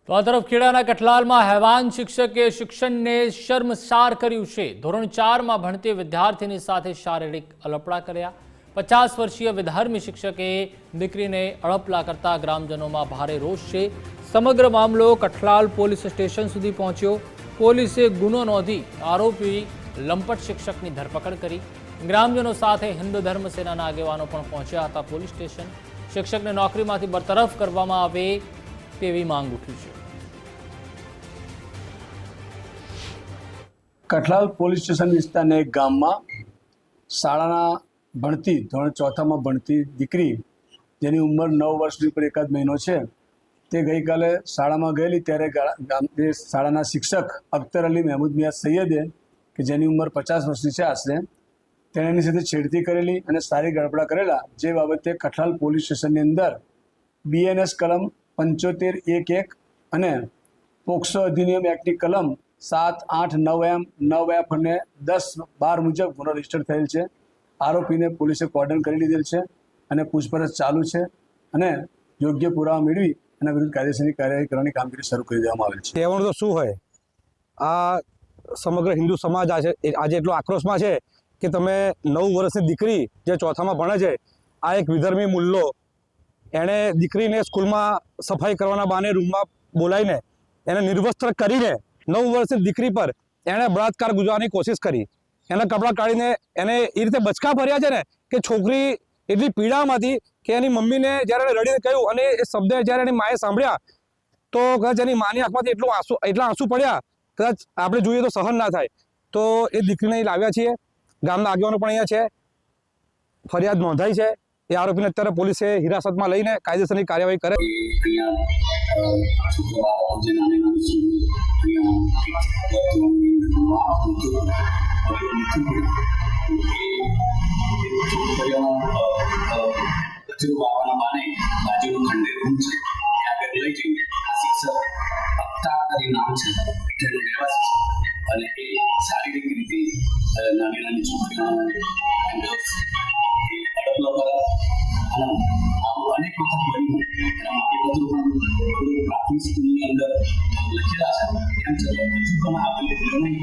તો આ તરફ ખેડાના કઠલાલમાં હેવાન શિક્ષકે શિક્ષણને શર્મસાર કર્યું છે। ધોરણ 4માં ભણતી વિદ્યાર્થીની સાથે શારીરિક અલપડા કર્યા। 50 વર્ષીય વિધર્મી શિક્ષકે દીકરીને અડપલા કરતા ગ્રામજનોમાં ભારે રોષ છે। સમગ્ર મામલો કઠલાલ પોલીસ સ્ટેશન સુધી પહોંચ્યો। પોલીસે ગુનો નોંધી આરોપી લંપટ શિક્ષકની ધરપકડ કરી। ગ્રામજનો સાથે હિન્દુ ધર્મ સેનાના આગેવાનો પણ પહોંચ્યા હતા પોલીસ સ્ટેશન। શિક્ષકને નોકરીમાંથી બરતરફ કરવામાં આવે તેવી માંગ ઉઠી છે। કઠલાલ પોલીસ સ્ટેશન વિસ્તારના એક ગામમાં શાળાના ભણતી ધોરણ 4માં ભણતી દીકરી જેની ઉંમર 9 વર્ષની ઉપર એકાદ મહિનો છે તે ગઈકાલે શાળામાં ગયેલી ત્યારે ગામની શાળાના શિક્ષક અખ્તર અલી મહેમૂદ મિયા સૈયદે કે જેની ઉંમર 50 વર્ષની છે આશરે તેણે એની સાથે છેડતી કરેલી અને શારીરિક ગડબડા કરેલા જે બાબતે કઠલાલ પોલીસ સ્ટેશનની અંદર BNS કલમ 75(1)(1) અને પોક્સો અધિનિયમ એક્ટની કલમ 7, 8, 9M, 9F અને 10, 12 મુજબ ગુનો રજીસ્ટર થયેલ છે। આરોપીને પોલીસે કોર્ડન કરી લીધેલ છે અને પૂછપરછ ચાલુ છે અને યોગ્ય પુરાવા મેળવી અને વિરુદ્ધ કાયદેસરની કાર્યવાહી કરવાની કામગીરી શરૂ કરી દેવામાં આવેલ છે। કહેવાનું તો શું હોય, આ સમગ્ર હિન્દુ સમાજ આજે એટલો આક્રોશમાં છે કે તમે 9 વર્ષની દીકરી જે 4થામાં ભણે છે, આ એક વિધર્મી મુલ્લો એણે દીકરીને સ્કૂલમાં સફાઈ કરવાના બહાને રૂમમાં બોલાવીને એને નિર્વસ્ત્ર કરીને 9 વર્ષની દીકરી પર એણે બળાત્કાર ગુજારવાની કોશિશ કરી। એના કપડાં કાઢીને એને એ રીતે બચકા ભર્યા છે ને કે છોકરી એટલી પીડામાંથી કે એની મમ્મીને જ્યારે એણે રડીને કહ્યું અને એ શબ્દ જ્યારે એની માએ સાંભળ્યા તો કદાચ એની માની આંખમાંથી એટલા આંસુ પડ્યા કદાચ આપણે જોઈએ તો સહન ના થાય। તો એ દીકરીને અહીં લાવ્યા છીએ, ગામના આગેવાનો પણ અહીંયા છે, ફરિયાદ નોંધાઈ છે। એ આરોપીને અત્યારે પોલીસે હિરાસતમાં લઈને કાયદેસરની કાર્યવાહી કરે। અને એ શારીરિક રીતે નાની નાની છોકરીઓને અનેક વખત બન્યું એના માટે બધું પણ પ્રાથમિક સ્કૂલની અંદર લખેલા છે એમ છતાં હજુ પણ આપણે નહીં